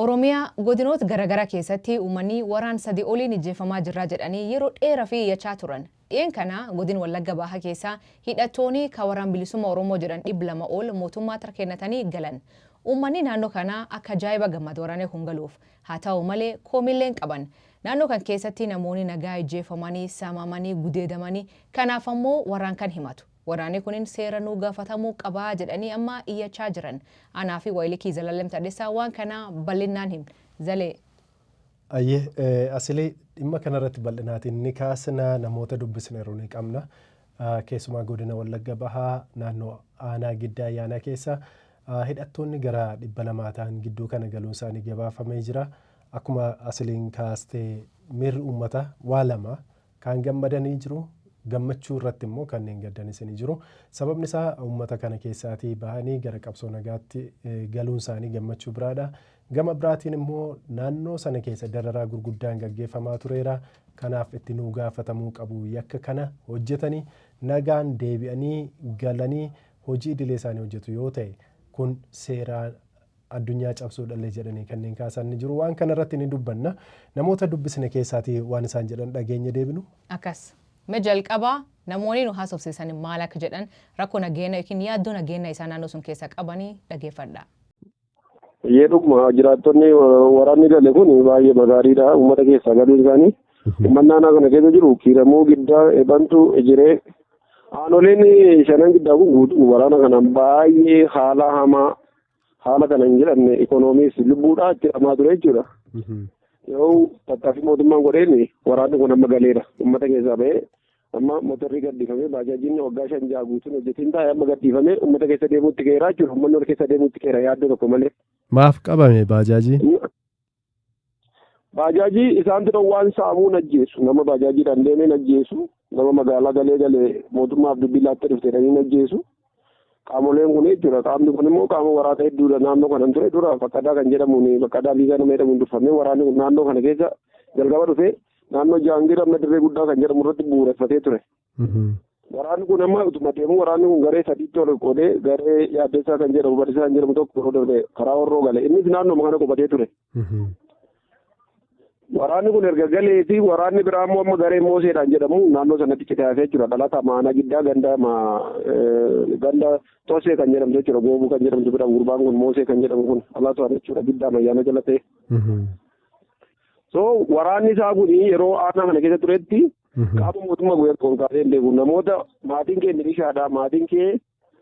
Oromiyaa godinoota garaagaraa keessatti uummanni waraan sadii oliin ijjeefamaa jirra jedhanii yeroo dheeraa fi iyyachaa turan. Dhiyeen kana godina Wallagga Bahaa keessaa hidhattoonni kan waraan bilisummaa Oromoo jedhan 200 ol mootummaa kennatanii galan. Uummanni naannoo kanaa akka ajaa'iba gammadu waraanee kun galuuf. Haa ta'u malee koomillee qaban. Naannoo kan keessatti namoonni nagaa ijjeefamanii, saamamanii, gudeedamanii kanaaf ammoo waraan kan himatu. Waraanni kunin seera nuu gaafatamuu qabaa jedhanii amma iyyachaa jiran. Anaa fi Waayilikii Zalalem Taaddasaa waan kana bal'inaan him. Zalee. Asilee dhimma kanarratti bal'inaatiin ni kaasna namoota dubbisneeru ni qabna. Keessumaa godina Wallagga Bahaa naannoo aanaa giddaa ayyaanaa keessa hidhattoonni gara 200 ta'an gidduu kana galuun isaanii gabaafamee jira. Akkuma asiliin kaastee miirri uummata waa lama kan gammadanii jiru. Gammachuu irratti immoo kanneen gaddanis ni jiru. Sababni isaa uummata kana keessaatii bahanii gara qabsoo nagaatti galuun isaanii gammachuu biraadha. Gama biraatiin immoo naannoo sana keessa dararaa gurguddaan gaggeeffamaa tureera. Kanaaf itti nuu gaafatamuu qabu yakka kana hojjetanii nagaan deebi'anii galanii hojii idilee isaanii hojjetu yoo ta'e kun seeraan addunyaa cabsuu dhalee jedhanii kanneen kaasan ni jiru. Waan kanarratti ni dubbanna. Namoota dubbisne keessaatii waan isaan jedhan dhageenya deebinu. Akkas. Mejal qaba namoonni nu haasofsiisan maal akka jedhan rakkoo nageenya yookiin yaaddoo nageenya isaa naannoo sun keessa qabanii dhageeffadha. Dhuguma jiraattonni waraanni gale kun baay'ee magaariidha. Uummata keessaa galuun isaanii uummanni naannoo kana keessa jiru kiiramuu giddaa eebantu ejiree aanoleen shanan giddaa kun guutuu waraana kanaan baay'ee haala hamaa haala kana hin jedhamne ikoonomiis lubbuudhaa itti hamaa ture jechuudha. Yoo tattaaffii mootummaan godheen waraanni kun amma galeera. Uummata keessaa ba'ee amma motorri gaddifamee baajaajiin waggaa 5 guutuun hojjetiin taa'ee amma gaddifamee uummata keessa deemuutti ga'eera jechuudha. Uummanni wal keessa deemuutti ga'eera yaaddoo tokko malee. Maaf qabame baajaajii? Baajaajii isaantu dhowwaan saamuu najjeessu. Nama baajaajiidhaan deemee najjeessu. Nama magaalaa galee mootummaaf dubbii laattee dhufteedhanii najjeessu. Qaamoleen kun jechuudha. Qaamni kun immoo qaama waraana hedduudha naannoo kanan ture dura Faqqadaa kan jedhamuun Faqqadaa Liigaa nama jedhamuun durfamee waraanni kun naannoo kana keessa jalqaba dhufee naannoo Jaangir amma dirree guddaa kan jedhamu irratti bu'uureffatee ture. Waraanni kun amma utuma deemu waraanni kun garee sadiitti ol qoodee garee yaaddeessaa kan jedhamu barisaa kan jedhamu tokko yeroo darbe karaa horroo gale innis naannoo kana qubatee ture. Waraanni kun erga galee fi waraanni biraa immoo amma garee Mooseedhaan jedhamu naannoo sanatti citaafee jechuudha. Dhalataa maana giddaa ganda Tosee kan jedhamtu jechuudha. Goobuu kan jedhamtu bira gurbaan kun Moosee kan jedhamu kun dhalataa jechuudha. Giddaa mayyaana jala ta'e. So waraanni isaa kun yeroo aanaa kana keessa turetti qaama mootummaa guyyaa tokkoon kaasee hin beeku. Namoota maatiin kee milishaadha, maatiin kee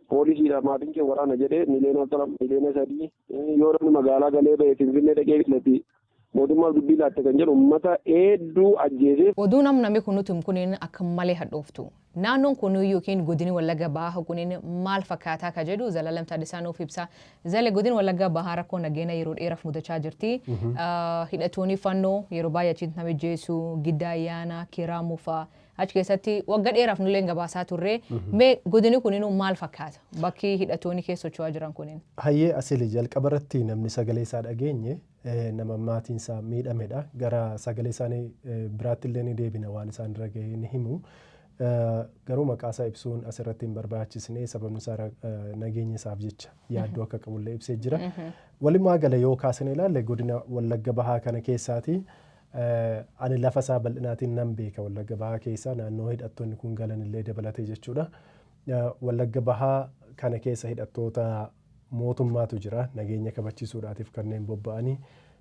poolisiidha, maatiin kee waraana jedhee miliyoona 3 yoo namni magaalaa galee ba'e Finfinnee dhaqee filatti. Mootummaa dubbii laatte kan jedhu uummata hedduu ajjeesee. Oduu namni kun nuti kuniin akka malee hadhooftu. Naannoon kun yookiin godini Wallagga Bahaa kuniin maal fakkaataa ka jedhu Zalalem Taaddasaa nuuf ibsa. Zalee godini Wallagga Bahaa rakkoo nageenya yeroo dheeraaf mudachaa jirti. Hidhattoonni fannoo yeroo baay'ee achitti nama ajjeesu giddaa ayyaana kiiraamuu fa'aa achi keessatti waggaa dheeraaf nullee gabaasaa turre. Mee godini kuniin maal fakkaata bakki hidhattoonni keessa socho'aa jiran kuniin? Hayyee asili jalqaba irratti namni sagalee isaa dhageenye nama maatiin isaa miidhamedha. Gara sagalee isaanii biraatti illee ni deebina waan isaan irra gahee ni himu. Garuu maqaa isaa ibsuun asirratti hin barbaachisne sababni isaa nageenya isaaf jecha yaaddoo akka qabullee ibsee jira. Walumaa gala yoo kaasne ilaalle godina Wallagga Bahaa kana keessaati ani lafa isaa bal'inaatiin nan beeka Wallagga Bahaa keessa naannoo hidhattoonni kun galan illee dabalatee jechuudha. Wallagga Bahaa kana keessa hidhattoota mootummaatu jira nageenya kabachiisuudhaatiif kanneen bobba'anii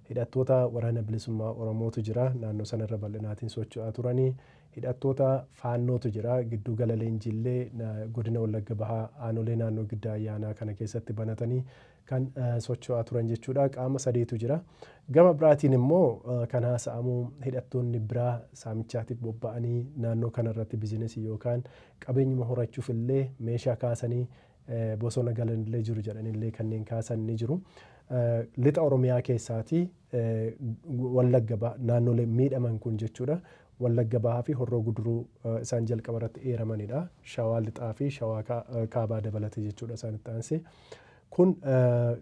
hidhattoota waraana bilisummaa Oromootu jira naannoo sanarra bal'inaatiin socho'aa turanii hidhattoota faannootu jira giddu gala leenjillee godina Wallagga Bahaa aanolee naannoo giddaa ayyaanaa kana keessatti banatanii kan socho'aa turan jechuudha. Qaama sadeetu jira. Gama biraatiin immoo kan haasa'amu hidhattoonni biraa saamichaatiif bobba'anii naannoo kanarratti bizinesii yookaan qabeenyuma horachuuf illee meeshaa kaasanii bosona galanillee jiru jedhanillee kanneen kaasan ni jiru. Lixa Oromiyaa keessaati Wallagga Bahaa naannolee miidhaman kun jechuudha. Wallagga Bahaa fi Horroo Guduruu isaan jalqaba irratti eeramanidha. Shawaa Lixaa fi Shawaa Kaabaa dabalatee jechuudha isaanitti aansee. Kun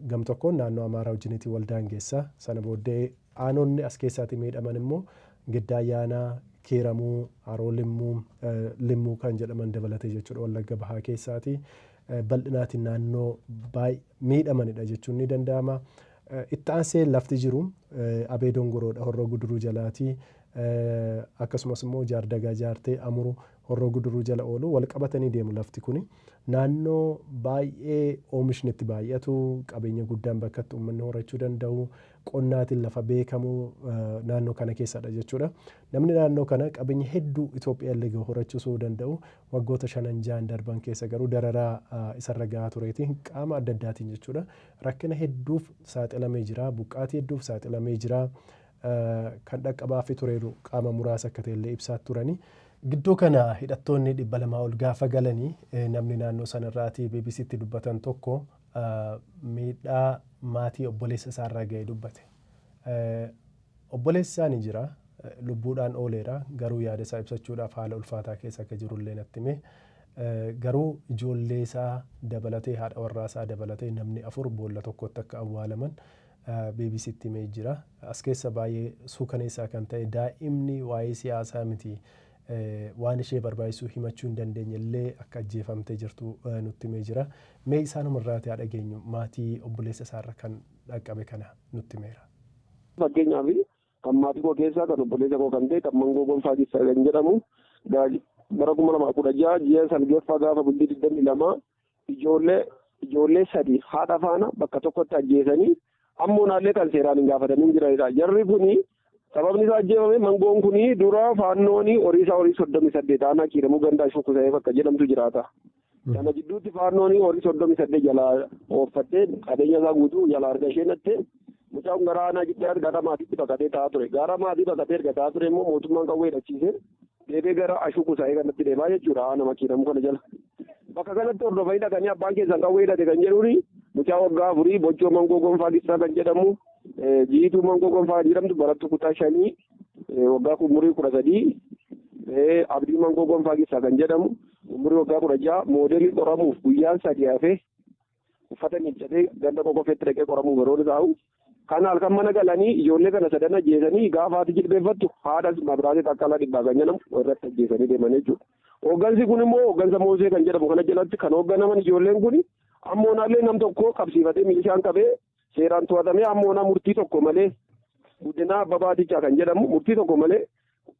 gam tokkoon naannoo Amaaraa wajjiniitii waldaangeessa. Sana booddee aanonni as keessaatti miidhaman immoo giddaa ayyaanaa, kiiramuu, haroo limmuu kan jedhaman dabalatee jechuudha Wallagga Bahaa keessaati. Bal'inaatiin naannoo miidhamanidha jechuun ni danda'ama. Itti aansee lafti jiru Abee Dongoroodha Horroo Guduruu jalaatii akkasumas immoo Jaardagaa Jaartee Amuruu Horroo Guduruu jala oolu wal qabatanii deemu lafti kuni. Naannoo baay'ee oomishni itti baay'atu qabeenya guddaan bakka itti uummanni horachuu danda'u qonnaatiin lafa beekamu naannoo kana keessadha jechuudha. Namni naannoo kana qabeenya hedduu Itoophiyaa illee horachuu danda'u waggoota 5-6 darban keessa garuu dararaa isarra gahaa tureetiin qaama adda addaatiin jechuudha. Rakkina hedduuf saaxilamee jira, buqqaatii hedduuf saaxilamee jira. Kan dhaqqabaafi tureeru qaama muraasa akka ta'ellee ibsaa turani. Gidduu kana hidhattoonni 200 ol gaafa galanii namni naannoo sanarraatii BBCtti dubbatan tokko miidhaa maatii obboleessa isaarraa ga'ee dubbate. Obboleessi isaanii jira lubbuudhaan ooleera garuu yaada isaa ibsachuudhaaf haala ulfaataa keessa akka jirullee natti hime. Garuu ijoollee isaa dabalatee haadha warraa isaa dabalatee namni 4 boolla tokkotti akka awwaalaman BBCtti himee jira. As keessa baay'ee suukaneessaa kan ta'e daa'imni waa'ee siyaasaa miti. Waan ishee barbaachisu himachuu hin dandeenye illee akka ajjeefamtee jirtu nutti himee jira. Mee isaanumarraati haa dhageenyu maatii obboleessa isaarra kan dhaqqabe kana nutti himeera. Fakkeenyaaf kan maatii koo keessaa kan obboleessa koo kan ta'e kan Mangoo Gonfaa Gisaa kan jedhamu bara 2016 ji'a salgeeffaa gaafa bultii 22 ijoollee 3 haadha faana bakka tokkotti ajjeesanii ammoo naallee kan seeraan hin gaafatamin jiranidha. Jarri kuni sababni isaa ajjeefame Mangoon kuni dura faannooni horii 38 aanaa kiiramuu gandaa shukkusa'ee bakka jedhamtu jiraata. Kana jidduutti faannooni horii 38 jalaa ooffattee qabeenya isaa guutuu jalaa arga ishee nattee mucaan gara aanaa jiddaa gara maatiitti baqatee taa'aa ture. Gara maatii baqatee erga taa'aa ture immoo mootummaan qawwee hidhachiisee deebee gara ashukkusa'ee kanatti deemaa jechuudha aanama kiiramuu kana jala. Bakka kanatti hordofanii dhaqanii abbaan keessan qawwee hidhate kan jedhuuni mucaa waggaa 4 Boccoo Mangoo Gonfaa Gisaa kan jedhamu jiituu Mangoo Gonfaa jedhamtu barattuu kutaa 5 waggaa umurii 13 Abdii Mangoo Gonfaa Gisaa kan jedhamu umurii waggaa 16 moodelii qoramuuf guyyaan 3 hafee uffata miiccatee ganda qoqqofeetti dhaqee qoramuu baroon isaa'u. Kana halkan mana galanii ijoollee kana sadan ajjeesanii gaafa haati jilbeeffattu haadha mabiraatee takkaalaa dhibbaa kan jedhamu irratti ajjeesanii deeman jechuudha. Hooggansi kun immoo hooggansa Moosee kan jedhamu kana jalatti kan hoogganaman ijoolleen kun ammoonaallee nam tokko qabsiifatee milishaan qabee seeraan to'atamee ammoonaa murtii tokko malee guddinaa Abbabaatichaa kan jedhamu murtii tokko malee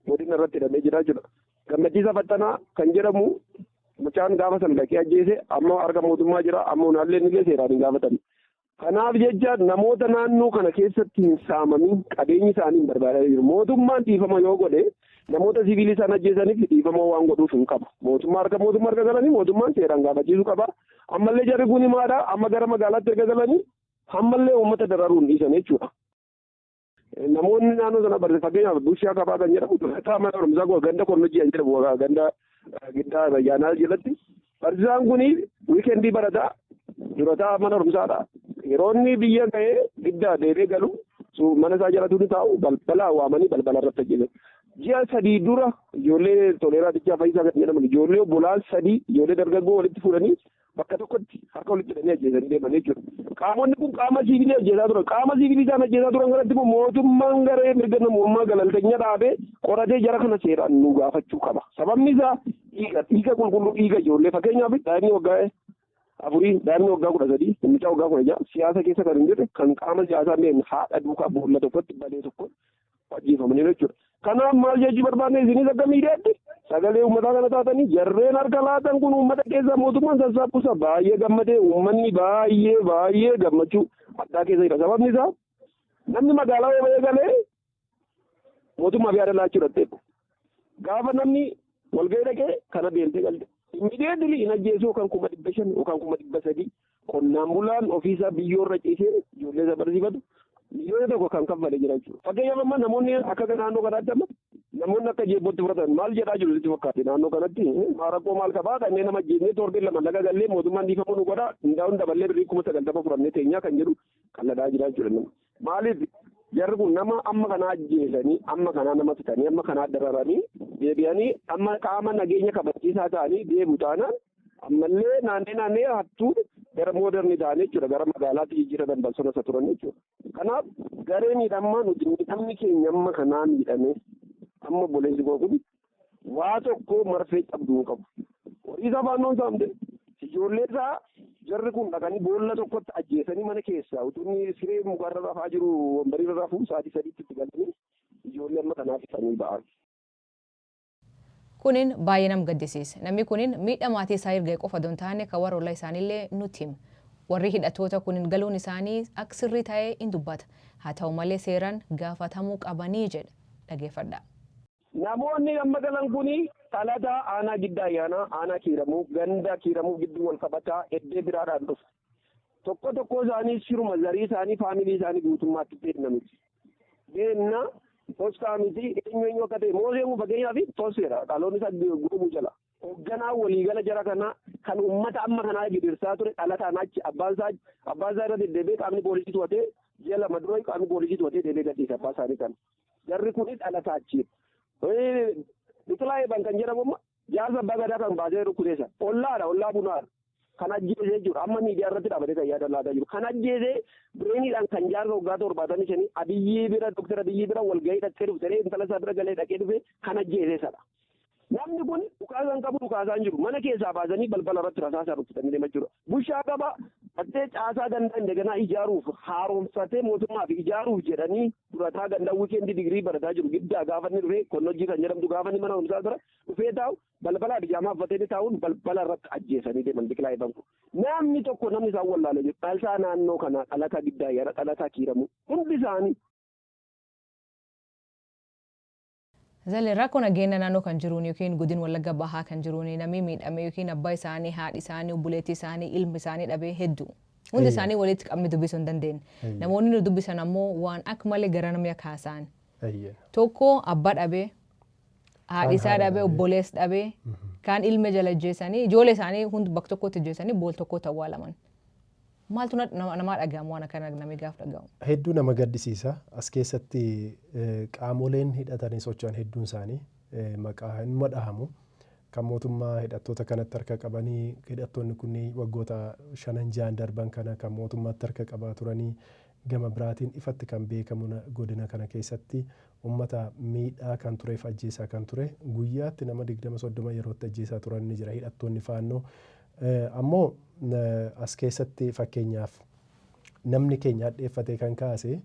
godina irratti hidhamee jira jechuudha. Gammachiisa Fattanaa kan jedhamu mucaan gaafa sana dhaqee ajjeese amma harka mootummaa jira ammoonaallee illee seeraan hin gaafatame. Kanaaf jecha namoota naannoo kana keessatti hin saamamin qabeenyi isaanii hin barbaadaa jiru. Mootummaan dhiifama yoo godhe namoota siviilii isaan ajjeesaniif dhiifama waan godhuuf hin qabu. Mootummaa harka galanii mootummaan seeraan gaafachiisuu qaba. Ammallee jarri kun himaadha. Amma gara magaalaatti erga galanii ammallee uummata dararuun dhiisan jechuudha. Namoonni naannoo sana barreessa fakkeenyaaf Bushaa Kabaa kan jedhamu durataa mana barumsaa ganda Kornojii kan jedhamu ganda giddaa Bayyaanaa jalatti. Barsiisaan kun wiikendii barataa durataa mana barumsaadha. Yeroo inni biyya ga'ee giddaa deebee galu mana isaa jalatti ni taa'u balbala waamanii balbala irratti ajjeesan. Ji'a 3 dura ijoollee Toleeraa Dichaa Fayyisaa kan jedhaman ijoollee obbolaan 3 ijoollee dargaggoo walitti fuudhanii bakka tokkotti harka walitti hidhanii ajjeesanii deeman jechuudha. Qaamonni kun qaama siivilii ajjeesaa turan. Qaama siivilii isaan ajjeesaa turan kanatti immoo mootummaan garee mirga namummaa galalteenya dhaabee qoratee jara kana seeraan nu gaafachuu qaba. Sababni isaa dhiiga qulqulluu dhiiga ijoollee fakkeenyaaf daa'imni waggaa 4 daa'imni waggaa 13 mucaa waggaa 16 siyaasa keessa kan hin jirre kan qaama siyaasaa hin haadha duukaa boolla tokkotti balee tokkotti ajjeefamanii jechuudha. Kanaaf maal jechuu barbaadne isinis akka miidiyaatti sagalee uummataa kana taatanii jarreen harka laatan kun uummata keessa mootummaan sassaabuusa baay'ee gammadee uummanni baay'ee gammachuu addaa keessa jira. Sababni isaa namni magaalaa yoo galee mootummaa yaada laachuu dhatte gaafa namni walgahii dhaqee kana beeltee galte. Immediately hin ajjeesuu kan 500 yookaan 300 qonnaan bulaan ofiisaa biyyoorra ciisee ijoollee isa barsiifatu miliyoona tokko kan kaffalee jira jechuudha. Fakkeenyaaf amma namoonni akka naannoo kanaatti amma namoonni akka jeebbootti fudhatan maal jedhaa jiru sitti fakkaate naannoo kanatti rakkoo maal qabaa kanneen nama ajjeesnee torbee 2 laga gallee mootummaan dhiifamuu nu godha hundaa'uun daballee birrii 90 fudhannee teenyaa kan jedhu qalladhaa jira jechuudha. Maaliif jarri kun nama amma kanaa ajjeesanii amma kanaa nama fitanii amma kanaa dararanii deebi'anii amma qaama nageenya kabachiisaa ta'anii deebi'u taanaan ammallee naannee hattuu gara mooderni ta'anii jechuudha gara magaalaatti jijjiiratan balsona isa turan jechuudha. Kanaaf garee miidhamaa nuti miidhamni keenya amma kanaa miidhame amma boleessi koo kun waa tokko marfee qabduu qabu. Horii isaa faannoon saamte ijoollee isaa jarri kun dhaqanii boolla tokkotti ajjeesanii mana keessaa utuunni siree mukarra rafaa jiru wambariirra rafuu sa'aatii sadiitti itti galanii ijoollee amma kanaaf isanii ba'an. Kunin baay'ee nama gaddisiisa. Namni kunin miidhaa maatii isaa erga qofa don taane kan warra ollaa isaaniillee nutti hima. Warri hidhattoota kunin galuun isaanii akka sirrii ta'ee hin dubbata. Haa ta'u malee seeraan gaafatamuu qabanii jedha. Dhageeffadhaa. Namoonni amma galan kuni dhalataa aanaa giddaa ayyaanaa aanaa kiiramuu ganda kiiramuu gidduu wal qabataa eddee biraadhaan dhufu. Tokko isaanii siruma zarii isaanii faamilii isaanii guutummaatti beekna miti. Beekna postaa miti eenyu akka ta'e mooseemu fakkeenyaaf tolseera dhaloonni isaa guubuu jala. Hoogganaa waliigala jara kana kan uummata amma kanaa gidirsaa ture dhalataan achi abbaan isaa irra deddeebi'ee qaamni poolisii to'atee ji'a lama dura qaamni poolisii to'atee deebi'ee gadhiise abbaa isaanii kana. Jarri kunis dhalataa achi. Biqilaa eeban kan jedhamu jaarsa abbaa gadaa kan baasee rukkuteessa. Ollaa bunaadha. Kan ajjeesee jechuudha. Amma miidiyaa irratti dhaabatee kan yaada laataa jiru. Kan ajjeesee bireeniidhaan kan jaarsa waggaa 75 Abiyyii bira Dr. Abiyyii bira walgahii dhaqee dhufe intala isaa bira galee dhaqee dhufe kan ajjeeseesadha. Namni kun dhukaasaan qabu dhukaasaan jiru. Mana keessaa baasanii balbala irratti rasaasaa rukkutanii deemaa jiru. Bushaa qaba. Dhattee caasaa gandaa indaganaa ijaaruuf haaromsatee mootummaaf ijaaruuf jedhanii durataa gandaa wiikeendii digirii barataa jiru. Giddaa gaafa inni dhufe konnojjii kan jedhamtu gaafa inni mana barumsaa bira dhufee taa'u balbala bijaamaa uffatee taa'uun balbala irratti ajjeesanii deeman biqilaa eeban kun. Namni tokko namni isaan wallaalee jiru. Dhalataa naannoo kanaa dhalataa giddaa ayyaana dhalataa kiiramuu hundi isaanii. Zalli rakkoo nageenya naannoo kan jiruun yookiin godina Wallagga Bahaa kan jiruun namni miidhame yookiin abbaa isaanii, haadhi isaanii, obboleettii isaanii, ilmi isaanii dhabee hedduu. Hundi isaanii walitti qabne dubbisuu hin dandeenye. Namoonni nu dubbisan ammoo waan akka malee gara namni kaasaan. Tokko abbaa dhabee, haadhi isaa dhabee, obboleessi dhabee, kaan ilma jala ajjeesanii, ijoollee isaanii hundi bakka tokkotti ajjeesanii bool tokkotti awwaalaman. Maaltu namaa dhagahamu waan akkana namni gaafa dhagahamu? Hedduu nama gaddisiisa. As keessatti qaamoleen hidhatanii socho'an hedduun isaanii maqaa hin madhahamu. Kan mootummaa hidhattoota kanatti harka qabanii hidhattoonni kunniin waggoota 5-6 darban kana kan mootummaatti harka qabaa turanii gama biraatiin ifatti kan beekamu godina kana keessatti uummata miidhaa kan tureef ajjeesaa kan ture guyyaatti nama 20-30 yerootti ajjeesaa turan ni jira hidhattoonni faannoo. Ammoo as keessatti fakkeenyaaf namni keenya hadheeffatee kan kaase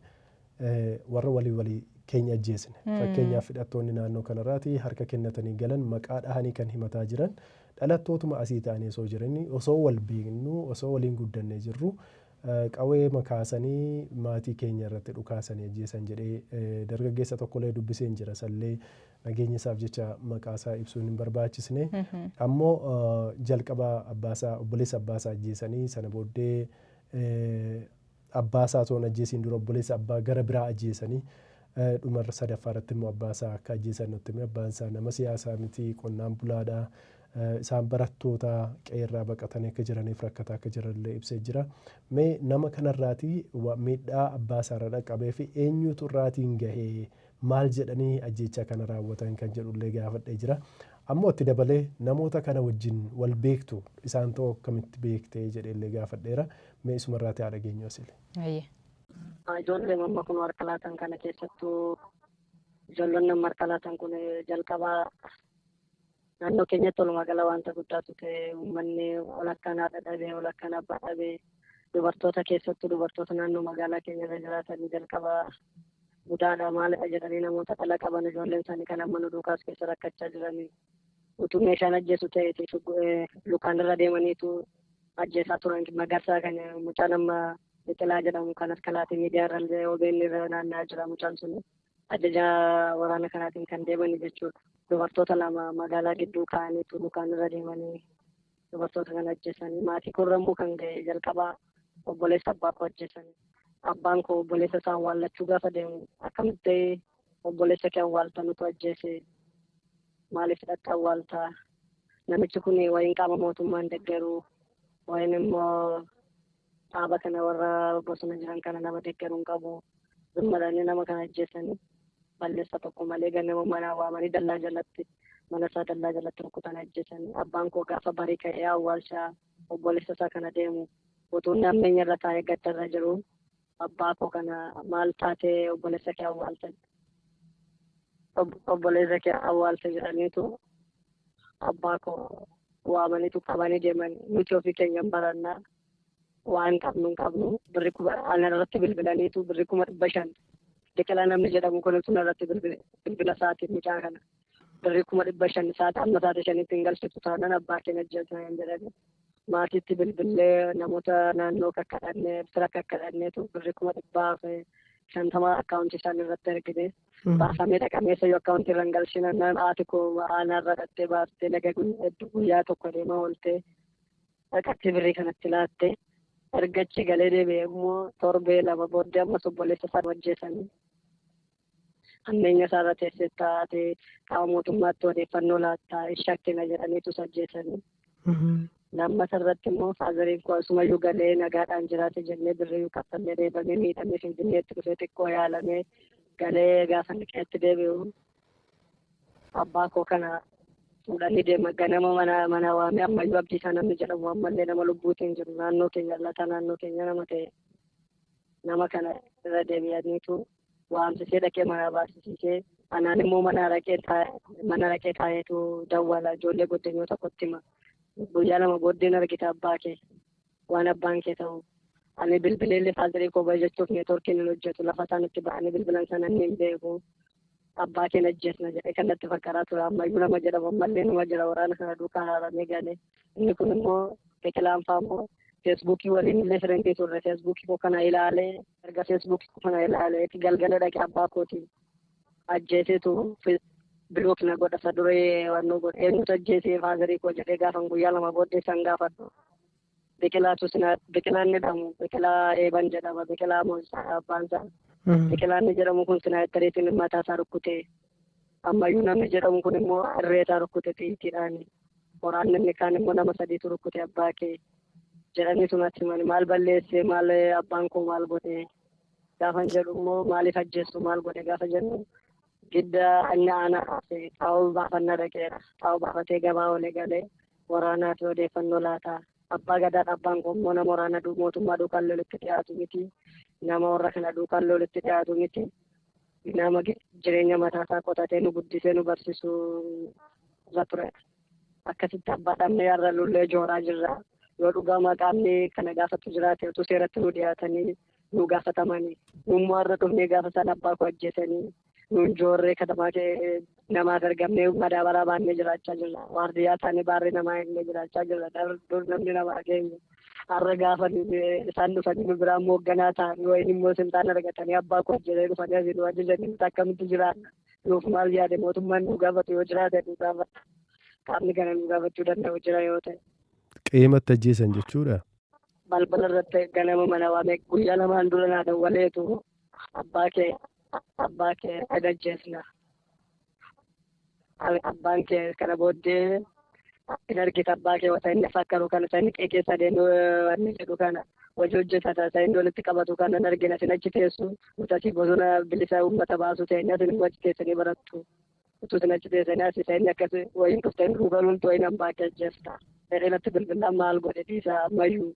warra walii keenya ajjeesne. Fakkeenyaaf hidhattoonni naannoo kanarraati harka kennatanii galan maqaa dhahanii kan himataa jiran dhalattootuma asii ta'anii osoo jiranii osoo wal beeknu osoo waliin guddannee jirru qawwee makaasanii maatii keenya irratti dhukaasanii ajjeesan jedhee dargaggeessa tokkollee dubbisee jira sallee nageenya isaaf jecha maqaasaa ibsuun hin barbaachisne. Ammoo jalqaba abbaasaa obboleessa abbaasaa ajjeesanii sana booddee abbaasaa osoo hin ajjeesiin dura obboleessa abbaa gara biraa ajjeesanii dhumarra sadaffaa irratti immoo abbaasaa akka ajjeesan nutti hime. Abbaan isaa nama siyaasaa miti qonnaan bulaadha. Isaan barattoota qeerraa baqatanii akka jiraniif rakkataa akka jiranillee ibsee jira. Mee nama kanarraatii miidhaa abbaasaa irra dhaqqabee fi eenyutu irraatiin gahee maal jedhanii ajjeechaa kana raawwatan kan jedhullee gaafadhee jira. Ammoo itti dabalee namoota kana wajjin wal beektu isaan ta'uu akkamitti beektee jedheellee gaafadheera. Mee isumarraatii haa dhageenyu asile. Ijoollee mamma kun harka laatan kana keessattuu ijoolleen nama harka laatan kun jalqabaa naannoo keenyatti walumaa gala wanta guddaatu ta'e uummanni walakkaan haadha dhabee walakkaan abbaa dhabee dubartoota keessattuu dubartoota naannoo magaalaa keenya irra jiraatan jalqabaa budaadha maalidha jedhanii namoota dhala qaban ijoolleen isaanii kan amma nu duukaas keessa rakkachaa jiranii utuu meeshaan ajjeesu ta'eeti lukaan irra deemaniitu ajjeesaa turan magarsaa kan mucaa nama Biqilaa jedhamu kan harka laatiin miidiyaa irra OBN irra naanna'aa jira mucaan sun ajajaa waraana kanaatiin kan deemanii jechuudha. Dubartoota lama magaalaa gidduu kaa'aniitu lukaan irra deemanii dubartoota kana ajjeesanii maatii korramuu kan ga'e jalqabaa obboleessa abbaa koo ajjeesanii. Abbaan koo obboleessa isaa awwaallachuu gaafa deemu akkamitti obboleessa kee awwaalta nutu ajjeese maaliif hidhatta awwaaltaa namichi kun wayiin qaama mootummaan deeggaruu wayiin immoo dhaaba kana warra bosona jiran kana nama deeggaruun qabu zummadanii nama kana ajjeesanii balleessa tokko malee ganama mana waamanii dallaa jalatti mana isaa dallaa jalatti rukutan ajjeesanii. Abbaan koo gaafa barii ka'ee awwaalchaa obboleessa isaa kana deemu utuu namni irra taa'ee gaddarra jiru abbaa koo kana maal taatee obboleessa kee awwaaltan obboleessa kee awwaalta jedhaniitu abbaa koo waamaniitu qabanii deeman nuti ofii keenya barannaa waan qabnu hin qabnu birri kuma ana irratti bilbilaniitu birri 500 biqilaa namni jedhamu kun sun irratti bilbila isaatiin mucaa kana birri 500 isaati amma isaati shanitti hin galchitu taanaan abbaa keenya ajjeesan hin jedhani maatiitti bilbilee namoota naannoo kakkadhannee fira kakkadhanneetu birri 150 akkaawuntii isaan irratti ergine baafamee dhaqameessa yoo akkaawuntii irra hin galchina haati koo aanaa irra dhattee baaftee naga guyyaa tokko deemaa ooltee dhaqatti birrii kanatti laatte ergachi galee deebi'ee immoo torbee lama booddee amma obboleessa isaa ajjeesanii hammeenya isaarra teessee taatee qaama mootummaatti odeeffannoo laattaa shakkina jedhaniitu ajjeesanii. Lammata irratti immoo faazariin koo asumayyuu galee nagaadhaan jiraate jennee birriyyuu kaffallee deebamee miidhamee finfinneetti dhufee xiqqoo yaalamee galee gaafa liqeetti deebi'u abbaa koo kana fuudhanii deema ganama mana waamee ammayyuu abdiisaa namni jedhamu ammallee nama lubbuutiin jiru naannoo keenya lataa naannoo keenya nama ta'e nama kana irra deebi'aniitu waamsisee dhaqee mana baasisiisee anaan immoo mana raqee taa'eetu dawwala ijoollee goddenyoo tokkotti hima guyyaa lama booddeen argita abbaa kee waan abbaan kee ta'u ani bilbileellee faazirii koo jechuuf neetworkiin hin hojjetu lafa isaan itti ba'anii bilbilan sana inni hin beeku abbaa keen ajjeesna jedhee kanatti fakkaataa ture ammayyuu nama jedhamu ammallee nama jira waraana kana duukaa haaramee galee inni kun immoo biqilaanfaa immoo feesbuukii waliin illee firendii turre feesbuukii koo kana ilaalee erga feesbuukii koo kana ilaalee galgala dhaqee abbaa kootiin ajjeeseetu bilook na godhasa duree wannoo godhe eenyutu ajjeesee faazirii koo jedhee gaafan guyyaa lama booddee san gaafadhu biqilaatu biqilaan jedhamu biqilaa eeban jedhama biqilaa moosaa abbaan isaa biqilaan jedhamu kun sinaayittariitiin mataa isaa rukkutee ammayyuu namni jedhamu kun immoo irree isaa rukkute xiitiidhaan qoraan namni kaan immoo nama sadiitu rukkute abbaa kee jedhanii sunatti himani maal balleessee maal abbaan koo maal godhe gaafan jedhu immoo maaliif ajjeessu maal godhe gaafa jennu gidda inni aanaa xaa'oo baafannaa dhaqeera xaa'oo baafatee gabaa olee galee waraanaa fi odeeffannoo laataa abbaa gadaadha abbaan koo immoo nama waraana mootummaa duukaan lolitti dhiyaatu miti nama warra kana duukaan lolitti dhiyaatu miti nama jireenya mataasaa qotatee nu guddisee nu barsiisuu irra ture akkasitti abbaa dhabnee har'a lullee jooraa jirra yoo dhugaa maqaamni kana gaafatu jiraate utuu seeratti nu dhiyaatanii nu gaafatamanii nummoo har'a dhufnee gaafa isaan abbaa koo ajjeesanii nuun joorree katamaa namaaf ergamnee madaabaraa baannee jiraachaa jirra waardiyyaa taanee baarree namaa illee jiraachaa jirra dur namni namaa keenya har'a gaafa isaan dhufanii nu biraan hoogganaa ta'anii wayin immoo simtaan argatanii abbaa koo ajjeesanii dhufanii asii nu ajajanii akkamitti jiraanna nuuf maal yaade mootummaan nu gaafatu yoo jiraate nu gaafata qaamni kana nu gaafachuu danda'u jira yoo ta'e. Qeematti ajjeesan jechuudha. Balbala irratti ganama mana waamee guyyaa lamaan dura naa dawwaleetu abbaa kee ajjeesna. Abbaan kee kana booddee in argita abbaa kee wata inni fakkaru kana isa inni qeeqeessa deemee wanni jedhu kana hojii hojjetata isa inni walitti qabatu kana hin argina isin achi teessu nuti bosona bilisa uummata baasu ta'e asin achi teessanii barattu utuu isin achi teessanii as isa inni akkas wayiin dhuftee ruugaluun wayiin abbaa kee ajjeesta. Dheereenatti bilbilaan maal godhe dhiisaa ammayyuu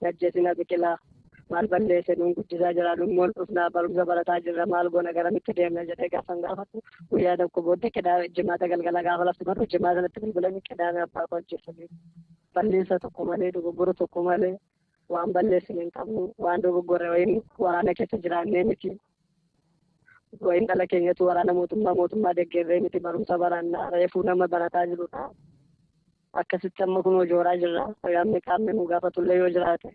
ajjeesina biqilaa maal balleesse nuun guddisaa jira nuun dhufnaa barumsa barataa jirra maal goona garamitti deemna jedhee gaafan gaafatu guyyaa tokko booddee jimaata galgala gaafa lafti barru jimaa sanatti bilbilanii qidaame abbaa koo ajjeessanii balleessa tokko malee dogoggora tokko malee waan balleessine hin qabnu waan dogoggorre wayin waraana keessa jiraannee miti wayin dhala keenyatu waraana mootummaa deeggarree miti barumsa barannaa reefuu nama barataa jirudha. Akkasitti amma kun jooraa jirra qaamni nu gaafatullee yoo jiraate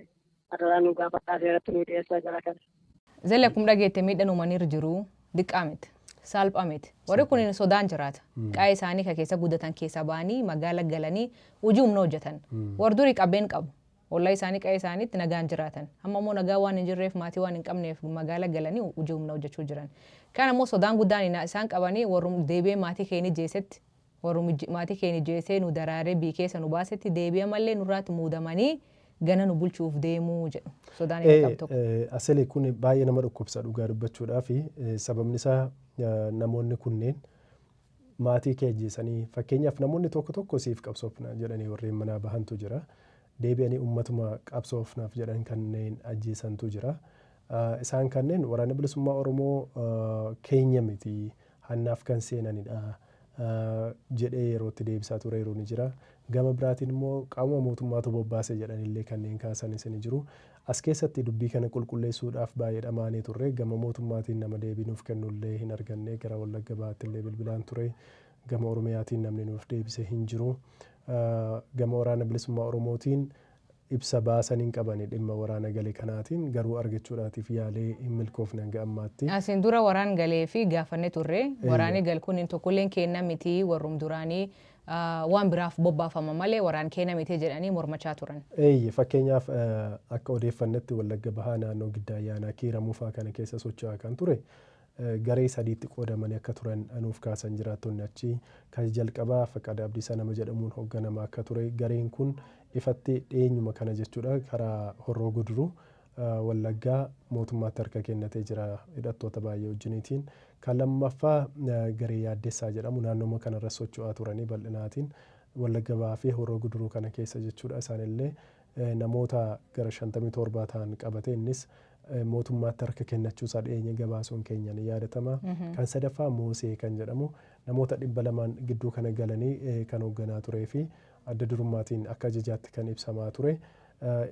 adaraa nu gaafadhaa seeratti nu dhiyeessaa jira kana. Zelle akkuma dhageette miidhaan uumaniiru jiru diqqaa miti salphaa miti warri kun sodaan jiraata qaa'ee isaanii ka keessa guddatan keessa ba'anii magaala galanii hojii humna hojjetan warri durii qabeen qabu ollaa isaanii qaa'ee isaaniitti nagaan jiraatan amma immoo nagaa waan hin jirreef maatii waan hin qabneef magaala galanii hojii humna hojjechuu jiran kan ammoo sodaan guddaan isaan qabanii warrum deebi'ee maatii keenya jeesetti warrum maatii keenya jeesee nu daraaree bii keessa nu baasetti deebi'ee mallee nurraatti muudamanii gana nu bulchuuf deemuu jedhu sodaan inni qabu tokko. Aselee kun baay'ee nama dhukkubsa dhugaa dubbachuudhaaf sababni isaa namoonni kunneen maatii kee ajjeesanii fakkeenyaaf namoonni tokko siif qabsoofna jedhanii warreen manaa bahantu jira deebi'anii uummatuma qabsoofnaaf jedhan kanneen ajjeesantu jira isaan kanneen waraana bilisummaa Oromoo keenya miti hannaaf kan seenanidha jedhee yerootti deebisaa ture yeroo ni jira. Gama biraatiin immoo qaama mootummaatu bobbaase jedhanillee kanneen kaasan isin jiru. as keessatti dubbii kana qulqulleessuudhaaf baay'ee dhamaanee turre gama mootummaatiin nama deebii nuuf kennullee hin arganne gara Wallagga Bahaatti illee bilbilaan ture gama Oromiyaatiin namni nuuf deebise hin jiru gama waraana bilisummaa Oromootiin ibsa baasanii hin qabani dhimma waraana galee kanaatiin garuu argachuudhaatiif yaalee hin milkoofne hanga ammaatti. Asiin dura waraan galee fi gaafannee turre waraanni gal kun tokkolleen kenna miti warrum duraanii waan biraaf bobbaafama malee waraan kenna miti jedhanii mormachaa turan. Fakkeenyaaf akka odeeffannetti Wallagga Bahaa naannoo Giddaa Ayyaanaa Kiiramuu fa'aa kana keessa socho'aa kan ture garee sadiitti qoodamanii akka turan nuuf kaasan jiraattonni achi kan jalqabaa Faqadaa Abdiisaa nama jedhamuun hoogganamaa akka ture gareen kun ifatti dhiyeenyuma kana jechuudha karaa Horroo Guduruu Wallaggaa mootummaatti harka kennatee jira hidhattoota baay'ee wajjiniitiin kan lammaffaa garee Yaaddessaa jedhamu naannooma kanarra socho'aa turanii bal'inaatiin Wallagga Bahaa fi Horroo Guduruu kana keessa jechuudha isaanillee namoota gara 57 ta'an qabate innis mootummaatti harka kennachuusaa dhiyeenya gabaasuun keenya ni yaadatama. Kan sadaffaa Moosee kan jedhamu namoota 200 gidduu kana galanii kan hoogganaa turee fi adda durummaatiin akka ajajaatti kan ibsamaa ture.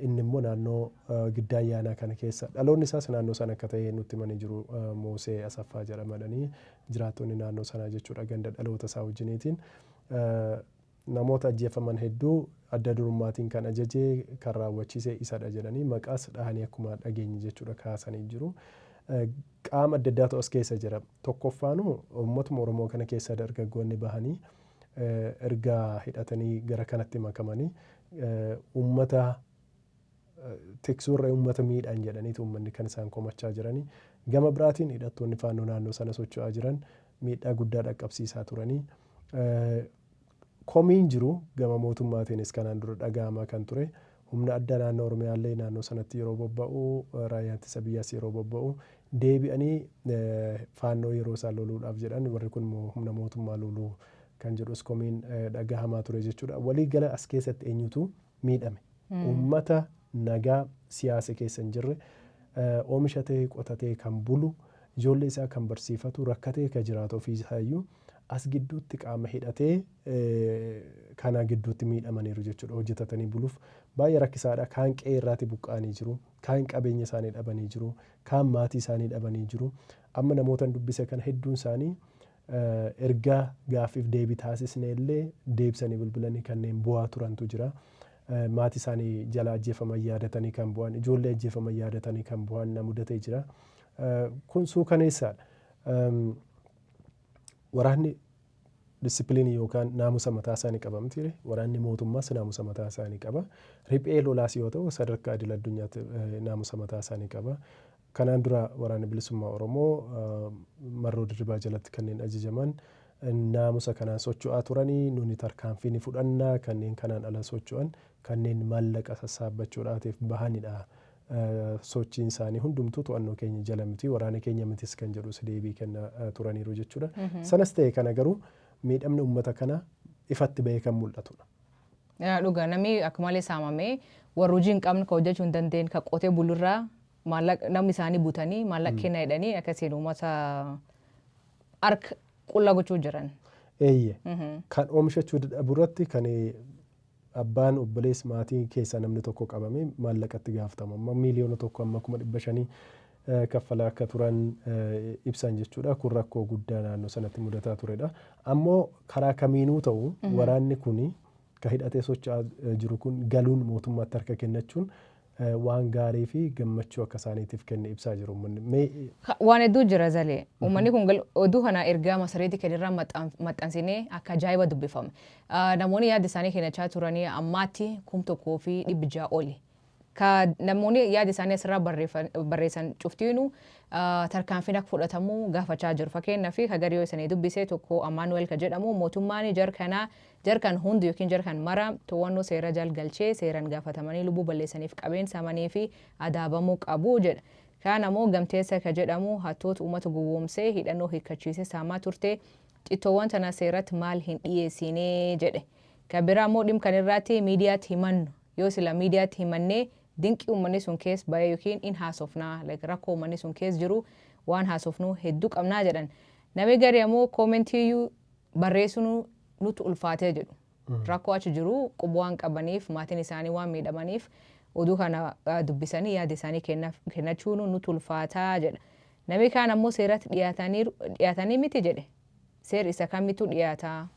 Inni immoo naannoo Giddaa Ayyaanaa kana keessa dhaloonni isaas naannoo sana akka ta'e nutti himanii jiru Moosee Asaffaa jedhamadhanii jiraattonni naannoo sanaa jechuudha ganda dhaloota isaa wajjiniitiin. Namoota ajjeefaman hedduu adda durummaatiin kan ajajee kan raawwachiise isadha jedhanii maqaas dhahanii akkuma dhageenye jechuudha kaasanii jiru. Qaama adda addaatu as keessa jira. Tokkoffaanuu uummatuma Oromoo kana keessa dargaggoonni bahanii erga hidhatanii gara kanatti makamanii uummata tiksuurra uummata miidhaan jedhaniitu uummanni kan isaan komachaa jiranii. Gama biraatiin hidhattoonni faannoo naannoo sana socho'aa jiran miidhaa guddaa dhaqqabsiisaa turanii. Komiin jiru gama mootummaatiinis kanaan dura dhaga'amaa kan ture humna addaa naannoo Oromiyaallee naannoo sanatti yeroo bobba'u raayyaan ittisa biyyaas yeroo bobba'u deebi'anii faannoo yeroo isaan loluudhaaf jedhan warri kun humna mootummaa loluu kan jedhus komiin dhagahamaa ture jechuudha. Waliigala as keessatti eenyutu miidhame uummata nagaa siyaasa keessa hin jirre oomisha ta'e qotatee kan bulu ijoollee isaa kan barsiifatu rakkatee kan jiraatu ofiisaayyuu as gidduutti qaama hidhatee kana gidduutti miidhamaniiru jechuudha. Hojjetatanii buluuf baay'ee rakkisaadha. Kaan qe'ee irraati buqqa'anii jiru, kaan qabeenya isaanii dhabanii jiru, kaan maatii isaanii dhabanii jiru. Amma namoota dubbise kana hedduun isaanii ergaa gaaffiif deebii taasisne illee deebisanii bilbilanii kanneen bu'aa turantu jira. Maatii isaanii jala ajjeefaman yaadatanii kan bu'an, ijoollee ajjeefaman yaadatanii kan bu'an na mudatee jira. Kun suukaneessaadha. Waraanni disipiliinii yookaan naamusa mataa isaanii qaba miti. Waraanni mootummaas naamusa mataa isaanii qaba. Riphee lolaas yoo ta'u sadarkaa idil addunyaatti naamusa mataa isaanii qaba. Kanaan dura waraanni bilisummaa Oromoo marroo dirribaa jalatti kanneen ajajaman naamusa kanaan socho'aa turanii nuni tarkaanfii ni fudhannaa kanneen kanaan ala socho'an kanneen maallaqa sassaabbachuudhaatiif bahanidha. Sochiin isaanii hundumtuu to'annoo keenya jala miti waraana keenya mitis kan jedhus deebii kenna turaniiru jechuudha. Sanas ta'e kana garuu miidhamni uummata kana ifatti bahee kan mul'atudha. Dhugaa namni akka malee saamamee warra hojii hin qabne kan hojjechuu hin dandeenye kan qotee bulurraa namni isaanii butanii maallaqa kenna jedhanii akkasiin uummata harka qullaa gochuu jiran. Kan oomishachuu dadhaburratti kan abbaan obboleessa maatii keessaa namni tokko qabame maallaqatti gaafatama. Amma miiliyoona tokko amma 500,000 kaffalaa akka turan ibsan jechuudha. Kun rakkoo guddaa naannoo sanatti mudataa turedha. Ammoo karaa kamiinuu ta'u waraanni kun kan hidhatee socho'aa jiru kun galuun mootummaatti harka kennachuun waan gaarii fi gammachuu akka isaaniitiif kenne ibsaa jiru. Waan hedduu jira zalee. Uummanni kun oduu kana ergaa masareetii kennerraa maxxansinee akka ajaa'iba dubbifame. Namoonni yaada isaanii kennachaa turanii ammaatti 1,600 oli. Namoonni yaada isaanii asirraa barreessan cuftiinuu tarkaanfiin akka fudhatamu gaafachaa jiru. Fakkeenyaaf hagarii yoo isanii dubbisee tokko Amaanuweel kan jedhamu mootummaan jarkan hundi yookiin jarkan mara to'annoo seera jalgalchee seeraan gaafatamanii lubbuu balleessaniif qabeenya saamanii fi adaabamuu qabu jedha. Kaan ammoo Gamteessa kan jedhamu hattoota uummata gowwoomsee hidhannoo hiikkachiisee saamaa turte xittoowwan tana seeratti maal hin dhiyeessinee jedhe. Kan biraa ammoo dhimma kanarratti miidiyaatti himannu yoo sila miidiyaatti himannee dinqii uummanni sun keessa bahee yookiin in haasofnaa rakkoo uummanni sun keessa jiru waan haasofnu hedduu qabnaa jedhan. Namni gari ammoo koomentiiyyuu barreessuun nutti ulfaatee jedhu. Rakkoo achi jiru quba waan qabaniif maatiin isaanii waan miidhamaniif oduu kana dubbisanii yaada isaanii kennachuun nutti ulfaataa jedha. Namni kaan ammoo seeratti dhiyaatanii miti jedhe. Seerri isa kamitu dhiyaataa?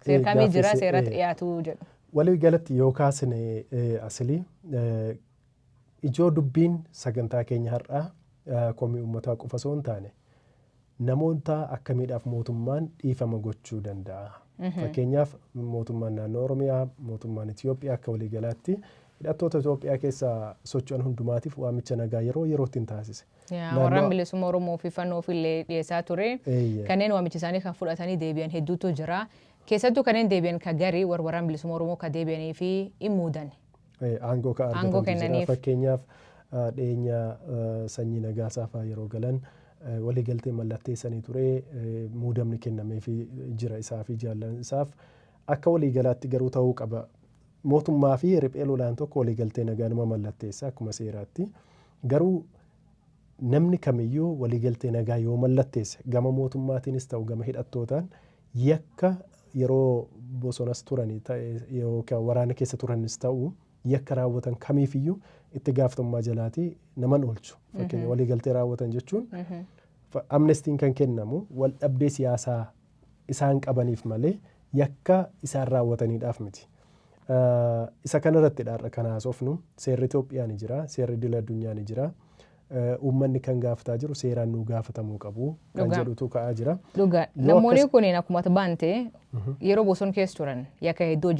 Seera kamii jira seeratti dhiyaatu jedhu. Walii galatti yoo kaasne asilii ijoo dubbiin sagantaa keenya har'aa komii uummataa qofa osoo hin taane namoota akkamiidhaaf mootummaan dhiifama gochuu danda'a. Fakkeenyaaf mootummaan naannoo Oromiyaa, mootummaan Itoophiyaa akka waliigalaatti hidhattoota Itoophiyaa keessa socho'an hundumaatiif waamicha nagaa yerootti hin taasise. Warraan bilisummaa Oromoo fi fannoo ofillee dhiyeessaa ture. Kanneen waamicha isaanii kan fudhatanii deebi'an hedduutu jira. Keessattuu kanneen deebi'an kan garii warraan bilisummaa Oromoo kan deebi'anii fi hin muudan. Aangoo kennaniif. Fakkeenyaaf dhiyeenya sanyii nagaasaa fa'aa yeroo galan waliigaltee mallatteessanii ture muudamni kennameefii jira isaa fi jaallan isaaf akka waliigalaatti garuu ta'uu qaba. Mootummaa fi riphee lolaan tokko waliigaltee nagaa nama mallatteessa akkuma seeraatti. Garuu namni kamiyyuu waliigaltee nagaa yoo mallatteesse gama mootummaatiinis ta'u gama hidhattootaan yakka yeroo bosonas turanii yookaan waraana keessa turanis ta'u yakka raawwatan kamiifiyyuu itti gaafatamummaa jalaatii naman oolchu. Fakkeenya waliigaltee raawwatan jechuun amnestiin kan kennamu wal dhabdee siyaasaa isaan qabaniif malee yakka isaan raawwataniidhaaf miti. Isa kanarratti dhaarra kan haasofnu seerri Itoophiyaa ni jira, seerri idil addunyaa ni jira. Uummanni kan gaafataa jiru seeraan nu gaafatamuu qabu kan jedhutu ka'aa jira. Dhugaa namoonni kunneen akkuma baante yeroo bosona keessa turan yakka hedduu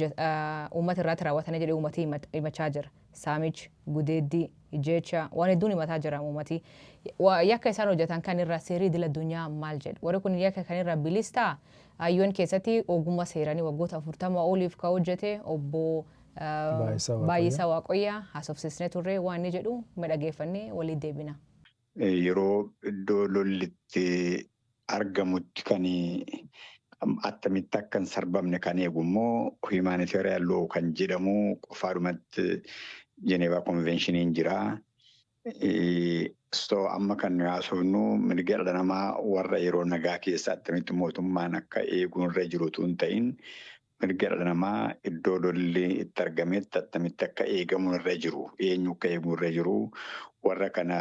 uummata irratti raawwatanii jedhee uummati himachaa jira. Saamichi, gudeeddii, ijjeecha waan hedduun himataa jira uummati. Yakka isaan hojjetan kan irraa seerri idil addunyaa maal jedhu. Warri kun yakka kan irraa bilistaa hayyoon keessatti ogummaa seeranii waggoota 40 oliif kan hojjete obbo Baay'isaa Waaqayyaa haasofsiisnee turre waan inni jedhu midhageeffannee walii deebina. Yeroo iddoo lollitti argamutti kan attamitti akka hin sarbamne kan eegu immoo humanitarian law kan jedhamu qofaadhumatti Geneva Conventioniin jira. Amma kan haasofnu mirga dhala namaa warra yeroo nagaa keessa attamitti mootummaan akka eeguun irra jirutu hin ta'in mirga dhala namaa iddoo lolli itti argametti attamitti akka eegamu irra jiru, eenyu akka eegu irra jiru, warra kana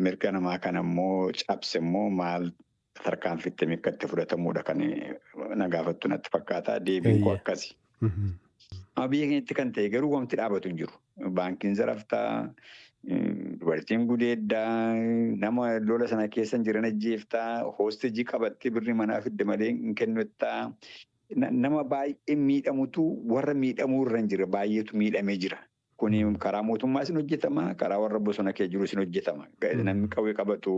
mirga namaa kana immoo cabse immoo maal tarkaanfitti akka itti fudhatamuudha kan nagaafattu natti fakkaata. Deebiin koo akkasi. Biyya keenyatti kan ta'e garuu wanti dhaabatu hin jiru. Baankiin zaraftaa, dubartiin gudeeddaa, nama lola sana keessa jiran ajjeeftaa, hoostejii qabattee birrii manaa fidde malee hin kennuttaa. Nama baay'ee miidhamutu warra miidhamuu irra hin jira, baay'eetu miidhamee jira. Kuni karaa mootummaa isin hojjetama, karaa warra bosona kee jiru isin hojjetama. Namni qawwee qabatu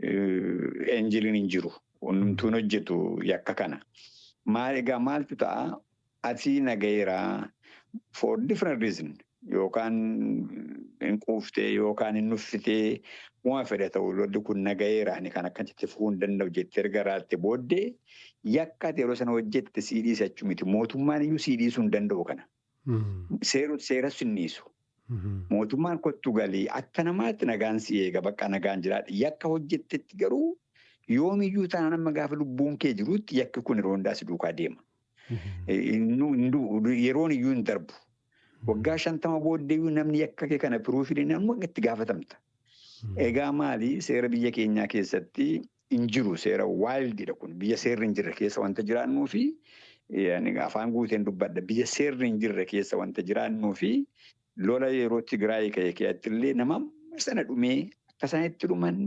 eenjiliin hin jiru. Hundumtuun hojjetu yakka kana. Egaa maaltu ta'a? Ati nagayeeraa for different reason yookaan hin quuftee yookaan hin nuffitee waan fedha ta'u lolli kun nagayeeraan kan akkasitti fufuu hin danda'u jettee erga raatte booddee yakka yeroo sana hojjette siidii sachuu miti. Mootummaan iyyuu siidii sun danda'u kana. Seera sunniisu. Mootummaan kottu galii akka namaatti nagaan si eega bakka nagaan jiraadha. Yakka hojjettetti garuu yoomiyyuu taanaan amma gaafa lubbuun kee jirutti yakki kun yeroo hundaa si duukaa deema. Yeroon iyyuu hin darbu. Waggaa 50 booddee iyyuu namni yakka kee kana piruufii namni itti gaafatamta. Egaa maali seera biyya keenyaa keessatti hin jiru seera waayildiidha kun biyya seerri hin jirre keessa wanta jiraannuu fi afaan guuteen dubbadha biyya seerri hin jirre keessa wanta jiraannuu fi lola yeroo Tigraay ka'e keessatti illee nama sana dhumee akka isaanitti dhuman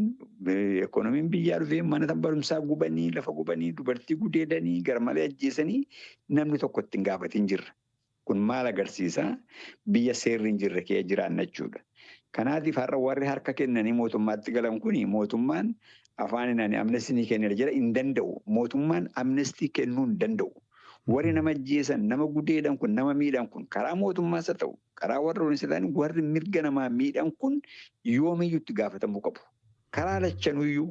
ekonomiin biyyaa dhufee mana barumsaa gubanii lafa gubanii dubartii gudeedanii garmalee ajjeesanii namni tokko itti hin gaafatin jirra. Kun maal agarsiisa biyya seerri hin jirre keessa jiraanna jechuudha. Kanaatiif har'a warri harka kennanii mootummaatti galan kuni mootummaan afaaninaan amnestii kennee jira hin danda'u. Mootummaan amnestii kennuu hin danda'u. Warri nama ajjeesan nama gudeedan kun nama miidhan kun karaa mootummaas haa ta'u karaa warra isaanii warri mirga namaa miidhan kun yoomiyyuu itti gaafatamuu qabu. Karaa lachanuyyuu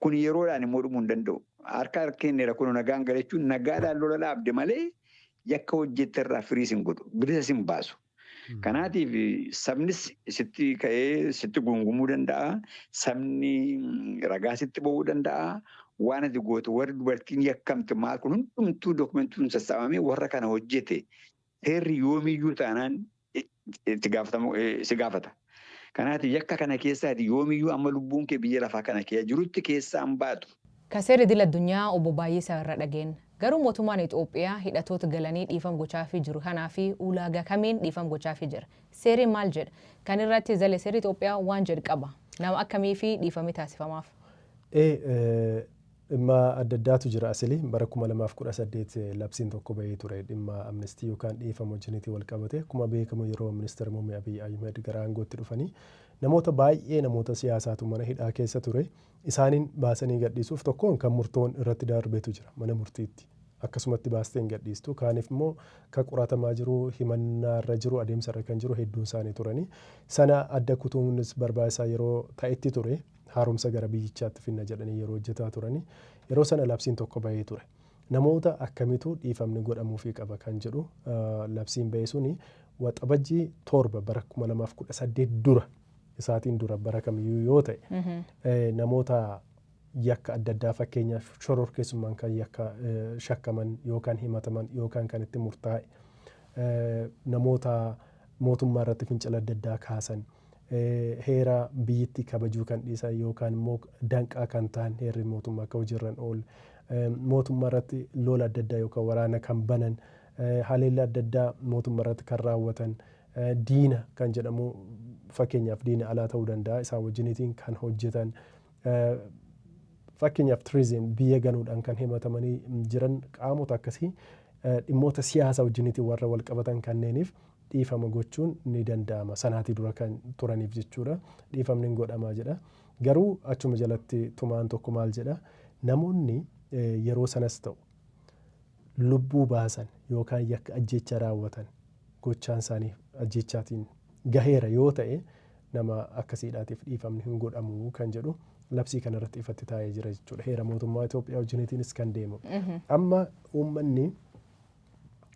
kun yeroodhaan immoo dhumuu hin danda'u. Harka kenneera kun nagaan galachuun nagaadhaan lola dhaabde malee yakka hojjetterraa firiis hin godhu bilisa hin baasu. Kanaatiif sabnis sitti ka'ee sitti gungumuu danda'a. Sabni ragaa sitti ba'uu danda'a. Waan ati gootu warri dubartiin yakkamte maal kun hundumtuu dookumentuun sassaabamee warra kana hojjete seerri yoomiyyuu taanaan itti gaafatamu si gaafata. Kanaaf yakka kana keessaati yoomiyyuu amma lubbuun kee biyya lafaa kana kee jirutti keessaan baatu. Kaseerri idil addunyaa obbo Baay'isaa irra dhageen. Garuu mootummaan Itoophiyaa hidhatoota galanii dhiifama gochaafii jiru kanaa fi ulaagaa kamiin dhiifama gochaafii jira. Seerri maal jedha? Kan irratti zalee seerri Itoophiyaa waan jedhu qaba. Nama akkamii fi dhiifamni taasifamaaf? Dhimma adda addaatu jira asili bara 2018 labsiin tokko bahee ture dhimma amnestii yookaan dhiifama wajjiniitii wal qabate akkuma beekamu yeroo ministeera muummee Abiy Ahmed gara aangootti dhufanii namoota baay'ee namoota siyaasaatu mana hidhaa keessa ture isaaniin baasanii gadhiisuuf tokkoon kan murtoon irratti darbetu jira mana murtiitti akkasumatti baasteen gadhiistu kaaniif immoo kan qoratamaa jiru himannaarra jiru adeemsarra kan jiru hedduun isaanii turanii sana adda kutuunis barbaachisaa yeroo ta'etti ture. Haaromsa gara biyyichaatti finna jedhanii yeroo hojjetaa turanii yeroo sana labsiin tokko bahee ture. Namoota akkamitu dhiifamni godhamuufii qaba kan jedhu labsiin bahee suni waxabajjii 7 bara 2018 dura isaatiin dura bara kamiyyuu yoo ta'e namoota yakka adda addaa fakkeenyaaf shororkeessummaan kan yakka shakkaman yookaan himataman yookaan kan itti murtaa'e namoota mootummaa irratti fincila adda addaa kaasan. Heera biyyatti kabajuu kan dhiisan yookaan immoo danqaa kan ta'an heerri mootummaa akka hojiirran oolu mootummaa irratti lola adda addaa yookaan waraana kan banan haleella adda addaa mootummaa irratti kan raawwatan diina kan jedhamu fakkeenyaaf diina alaa ta'uu danda'a isaan wajjiniitiin kan hojjetan fakkeenyaaf turizim biyya ganuudhaan kan himatamanii jiran qaamota akkasii dhimmoota siyaasa wajjiniitiin warra wal qabatan kanneeniif dhiifama gochuun ni danda'ama sanaatii dura kan turaniif jechuudha dhiifamni hin godhamaa jedha garuu achuma jalatti tumaan tokko maal jedha namoonni yeroo sanas ta'u lubbuu baasan yookaan yakka ajjecha raawwatan gochaan isaanii ajjechaatiin gaheera yoo ta'e nama akkasiidhaatiif dhiifamni hin godhamu kan jedhu labsii kanarratti ifatti taa'ee jira jechuudha heera mootummaa Itoophiyaa wajjiniitiinis kan deemu amma uummanni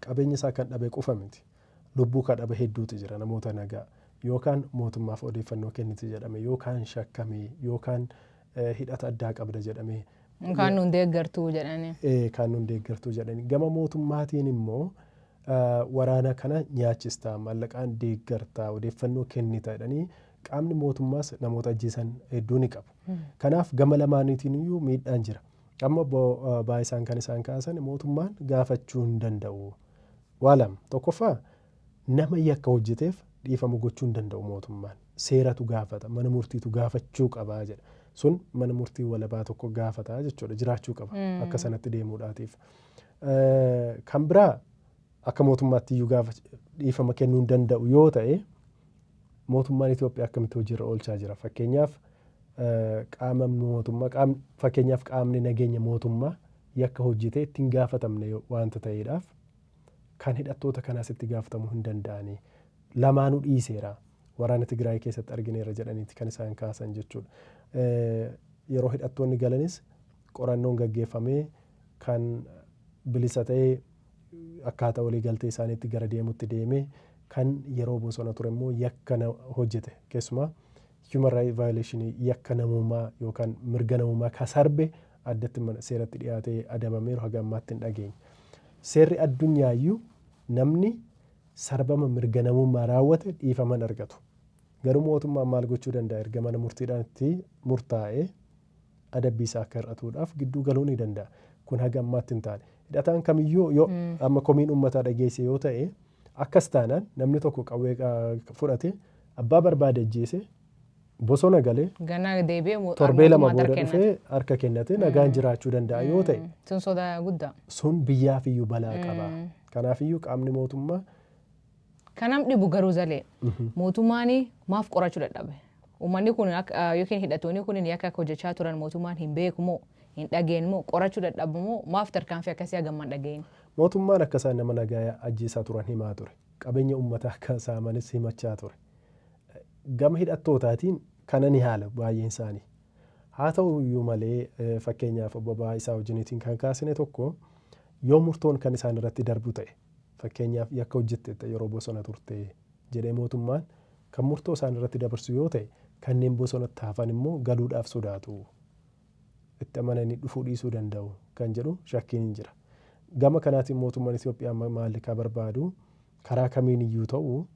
qabeenya isaa kan dhabe qofa miti. Lubbuu kan dhabe hedduutu jira namoota nagaa yookaan mootummaaf odeeffannoo kenniti jedhame yookaan shakkamee yookaan hidhata addaa qabda jedhame. Kan nuun deeggartuu jedhani. Kan nuun deeggartuu jedhani. Gama mootummaatiin immoo waraana kana nyaachistaa mallaqaan deeggartaa odeeffannoo kennita jedhanii qaamni mootummaas namoota ajjeesan hedduu ni qabu. Kanaaf gama lamaaniitiin iyyuu miidhaan jira. Amma baay'isaan kan isaan kaasan mootummaan gaafachuu hin danda'u. Waalam tokkoffaa nama yakka hojjeteef dhiifama gochuu hin danda'u mootummaan seeratu gaafata mana murtiitu gaafachuu qabaa jedha sun mana murtii walabaa tokko gaafata jechuudha jiraachuu qaba akka sanatti deemuudhaatiif kan biraa akka mootummaatti iyyuu gaafa dhiifama kennuu hin danda'u yoo ta'e mootummaan Itoophiyaa akkamitti hojiirra oolchaa jira fakkeenyaaf qaama mootummaa fakkeenyaaf qaamni nageenya mootummaa yakka hojjetee ittiin gaafatamne waanta ta'eedhaaf kan hidhattoota kanaas itti gaafatamuu hin danda'anii lamaanuu dhiiseera waraana Tigraay keessatti argineera jedhaniiti kan isaan kaasan jechuudha. Yeroo hidhattoonni galanis qorannoon gaggeeffamee kan bilisa ta'ee akkaataa waliigaltee isaaniitti gara deemutti deemee kan yeroo bosona ture immoo yakka hojjete keessumaa human rights violation yakka namummaa yookaan mirga namummaa kasarbe addatti seeratti dhiyaatee adabameeru haga ammaatti hin dhageenye. Seerri addunyaayyuu namni sarbama mirga namummaa raawwate dhiifaman argatu. Garuu mootummaan maal gochuu danda'a erga mana murtiidhaan itti murtaa'ee adabbii isaa akka hir'atuudhaaf gidduu galuu ni danda'a. Kun haga ammaatti hin taane. Hidhataan kamiyyuu yoo amma komiin uummataa dhageesse yoo ta'e akkas taanaan namni tokko qawwee fudhate abbaa barbaade ajjeese bosona galee torbee lama booda dhufee harka kennate nagaan jiraachuu danda'a yoo ta'e sun sodaa guddaa sun biyyaaf iyyuu balaa qaba. Kanaaf iyyuu qaamni mootummaa kanam dhibu garuu zalee mootummaan maaf qorachuu dadhabe uummanni kun yookiin hidhattoonni kun yakka hojjechaa turan mootummaan hin beeku moo hin dhageen moo qorachuu dadhabu moo maaf tarkaanfii akkasii hagamman dhageen. Mootummaan akka isaan nama nagaa ajjeesaa turan himaa ture qabeenya uummataa akka saamanis himachaa ture. Gama hidhattootaatiin kana ni haala baay'een isaanii. Haa ta'u iyyuu malee fakkeenyaaf obbo Baay'isaa wajjiniitiin kan kaasine tokko yoo murtoon kan isaan irratti darbu ta'e fakkeenyaaf yakka hojjette yeroo bosona turte jedhee mootummaan kan murtoo isaan irratti dabarsu yoo ta'e kanneen bosonatti hafan immoo galuudhaaf sodaatu. Itti amananii dhufuu dhiisuu danda'u kan jedhu shakkiin hin jira. Gama kanaatiin mootummaan Itoophiyaa maallaqaa barbaadu karaa kamiin iyyuu ta'u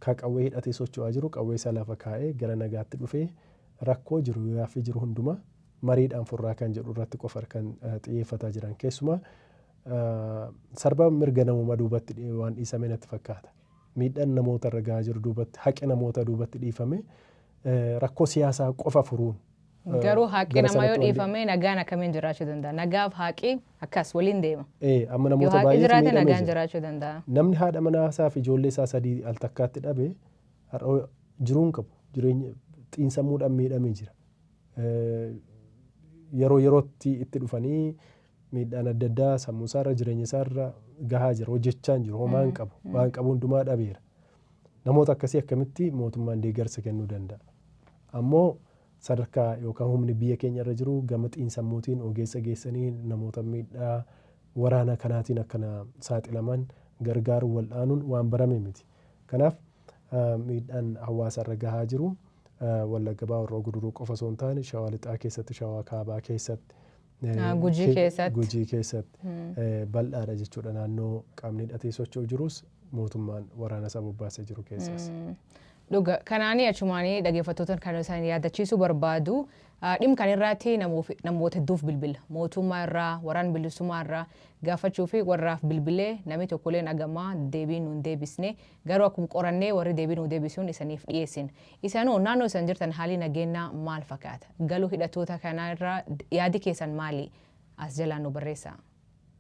ka qawwee hidhatee socho'aa jiru qawwee isaa lafa kaa'ee gara nagaatti dhufee rakkoo jiru yaaffii jiru hundumaa mariidhaan furraa kan jedhu irratti qofa kan xiyyeeffataa jiran keessumaa sarba mirga namummaa duubatti waan dhiisame natti fakkaata. Miidhaan namoota irra gahaa jiru duubatti haqi namoota duubatti dhiifame rakkoo siyaasaa qofa furuun. Garuu haqi namaa yoo dhiifame nagaan akkamiin jiraachuu danda'a? Nagaaf haqi akkas waliin deema. Amma namoota baay'ee jiraate nagaan jiraachuu danda'a. Namni haadha manaa isaa fi ijoollee isaa sadii al takkaatti dhabe jiruun qabu. Jireenya xiinsammuudhaan miidhamee jira. Yeroo yerootti itti dhufanii miidhaan adda addaa sammuu isaarra jireenya isaarra gahaa jira. Hojjechaa hin jiru. Homaa hin qabu. Waan qabu hundumaa dhabeera. Namoota akkasii akkamitti mootummaan deeggarsa kennuu danda'a? Ammoo sadarkaa yookaan humni biyya keenya irra jiru gama xiinsammuutiin ogeessa geessanii namoota miidhaa waraana kanaatiin akkana saaxilaman gargaaruun wal'aanuun waan barame miti. Kanaaf miidhaan hawaasa irra gahaa jiru Wallagga Bahaa Horroo Guduruu qofa osoo hin taane Shawaa Lixaa keessatti, Shawaa Kaabaa keessatti, Gujii keessatti bal'aadha jechuudha. Naannoo qaamni hidhatee socho'u jirus mootummaan waraana isaa bobbaasee jiru keessaas. Dhuga kanaanii achumaanii dhaggeeffattoota kan isaan yaadachiisuu barbaadu dhimma kan irratti namoota hedduuf bilbila mootummaa irraa waraan bilisummaa irraa gaafachuu fi warraaf bilbilee namni tokkolleen agamaa deebii nuun deebisne garuu akkuma qorannee warri deebii nuun deebisuun isaniif dhiyeessin. Isaanoo naannoo isan jirtan haalli nageenyaa maal fakkaata? Galuu hidhattoota kanaa irraa yaadi keessan maali? As jalaan nu barreessaa.